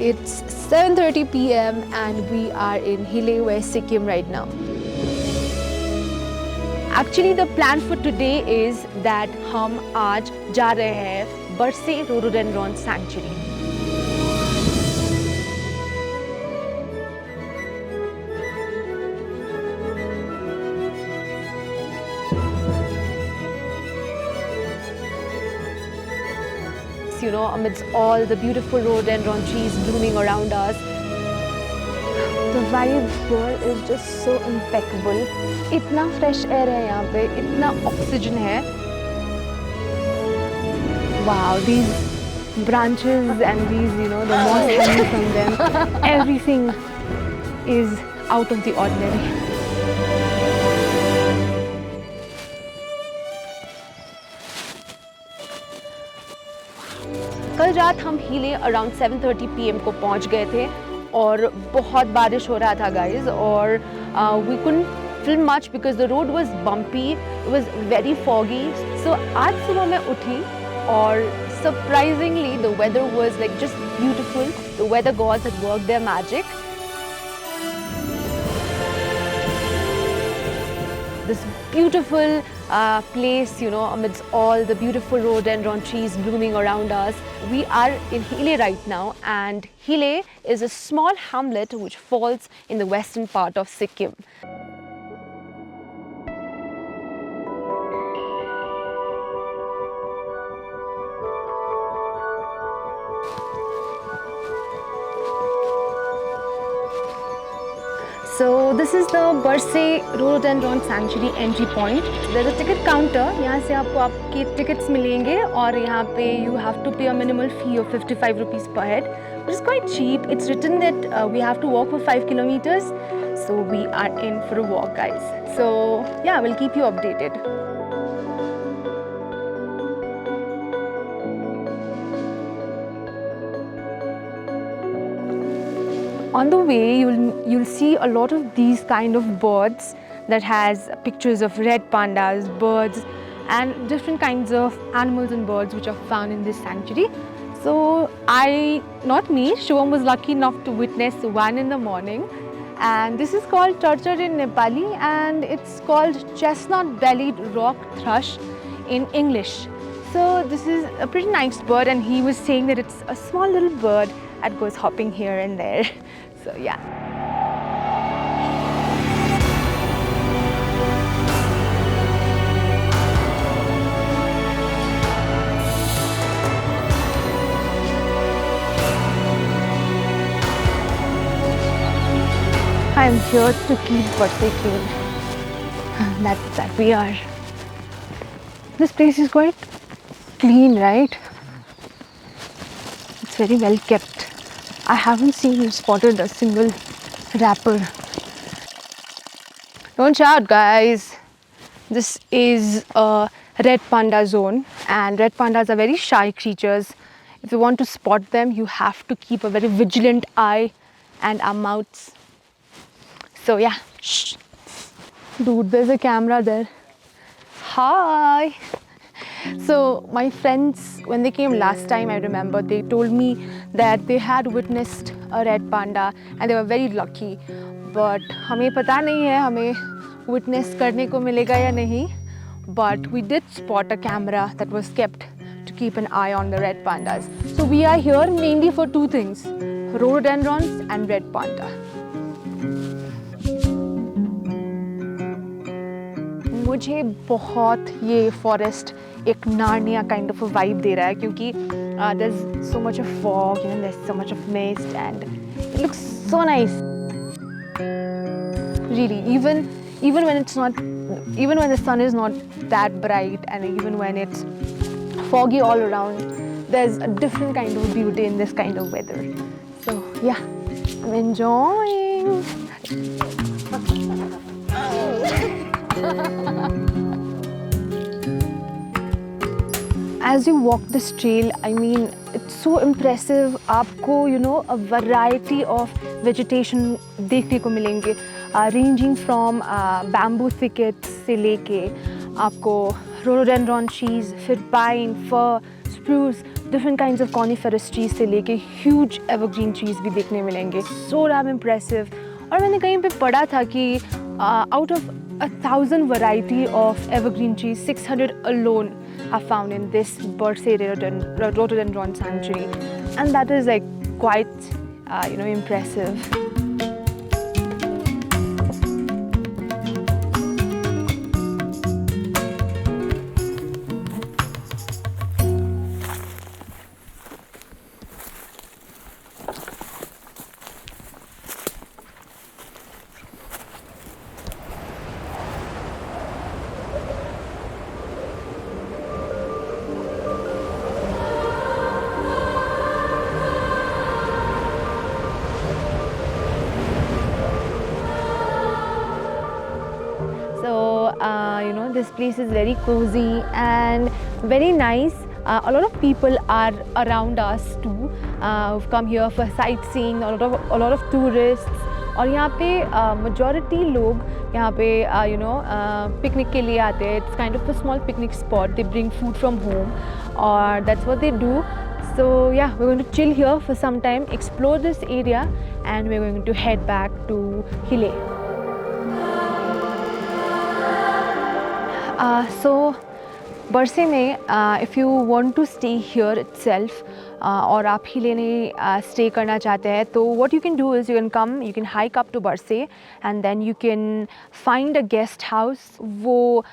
It's 7:30 p.m. and we are in Hile, West Sikkim right now. Actually, the plan for today is that हम आज जा रहे हैं बरसे Rhododendron Sanctuary. You know, amidst all the beautiful rhododendron trees blooming around us. The vibe here is just so impeccable. इतना fresh air है यहाँ पे, इतना oxygen है. Wow, these branches and these, you know, the moss hanging from them, everything is out of the ordinary. कल रात हम हिले अराउंड 7:30 PM को पहुंच गए थे और बहुत बारिश हो रहा था गाइस और we couldn't film much because the road was bumpy, it was very foggy. So आज सुबह मैं उठी और surprisingly the weather was like just beautiful. The weather gods had worked their magic. This beautiful place, you know, amidst all the beautiful rhododendron trees blooming around us. We are in Hile right now, and Hile is a small hamlet which falls in the western part of Sikkim. So this is the Barse Rhododendron Sanctuary entry point. There's a ticket counter. यहाँ से आपको आपके tickets मिलेंगे और यहाँ पे you have to pay a minimal fee of 55 rupees per head, which is quite cheap. It's written that we have to walk for 5 kilometers. So we are in for a walk, guys. So yeah, we'll keep you updated. On the way, you'll see a lot of these kind of birds that has pictures of red pandas, birds, and different kinds of animals and birds which are found in this sanctuary. So not me, Shivam was lucky enough to witness one in the morning, and this is called Charchar in Nepali, and it's called chestnut-bellied rock thrush in English. So this is a pretty nice bird, and he was saying that it's a small little bird that goes hopping here and there. So yeah. I'm here to keep Barse clean. That we are. This place is quite clean, right? It's very well kept. I haven't spotted a single wrapper. Don't shout, guys. This is a red panda zone, and red pandas are very shy creatures. If you want to spot them, you have to keep a very vigilant eye and our mouths. So yeah, shh. Dude, there's a camera there. Hi. So my friends, when they came last time, I remember they told me that they had witnessed a red panda and they were very lucky. But हमें पता नहीं है हमें witness करने को मिलेगा या नहीं. But we did spot a camera that was kept to keep an eye on the red pandas. So we are here mainly for two things: rhododendrons and red panda. मुझे बहुत ये फॉरेस्ट एक Narnia kind of a vibe दे रहा है क्योंकि there's so much of fog, you know, there's so much of mist and it looks so nice. Really, even when it's not, even when the sun is not that bright and even when it's foggy all around, there's a different kind of beauty in this kind of weather. So yeah, I'm enjoying. As you walk this trail, I mean, it's so impressive. आपको, you know, a variety of vegetation देखने को मिलेंगे, ranging from bamboo thickets से लेके आपको rhododendron trees, फिर pine, fir, spruce, different kinds of coniferous trees से लेके huge evergreen trees भी देखने मिलेंगे. So damn impressive. और मैंने कहीं पे पढ़ा था कि out of 1,000 variety of evergreen trees, 600 alone are found in this Bursey rhododendron sanctuary, and that is like quite impressive. So, this place is very cozy and very nice. A lot of people are around us too, who've come here for sightseeing. A lot of tourists. और यहाँ पे majority लोग यहाँ पे picnic के लिए आते हैं. It's kind of a small picnic spot. They bring food from home, or that's what they do. So yeah, we're going to chill here for some time, explore this area, and we're going to head back to Hile. So Bursey में if you want to stay here itself और आप हिले में stay करना चाहते हैं, तो what you can do is you can hike up to Bursey and then you can find a guest house. वो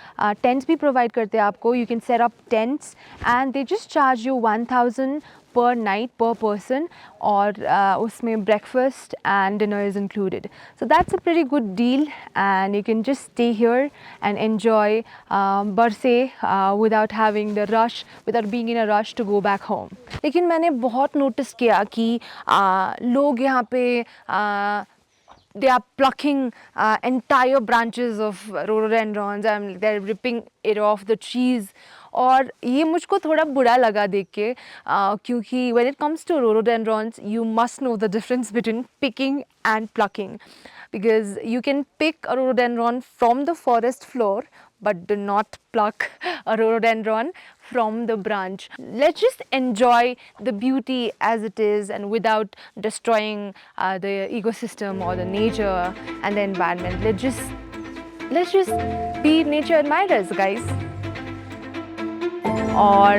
tents भी provide करते हैं आपको. You can set up tents and they just charge you 1,000 per night per person, और उसमें breakfast and dinner is included. So that's a pretty good deal, and you can just stay here and enjoy Bursey without being in a rush to go back home. लेकिन मैंने बहुत notice किया कि लोग यहाँ पे they are plucking entire branches of rhododendrons and they're ripping it off the trees. और ये मुझको थोड़ा बुरा लगा देख के, क्योंकि when it comes to rhododendrons, you must know the difference between picking and plucking, because you can pick a rhododendron from the forest floor but do not pluck a rhododendron from the branch. Let's just enjoy the beauty as it is and without destroying the ecosystem or the nature and the environment. Let's just be nature admirers, guys. और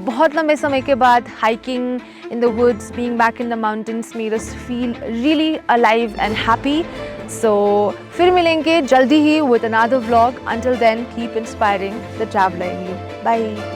बहुत लंबे समय के बाद hiking in the woods, being back in the mountains made us feel really alive and happy. So फिर मिलेंगे जल्दी ही with another vlog. Until then, keep inspiring the traveler in you. Bye.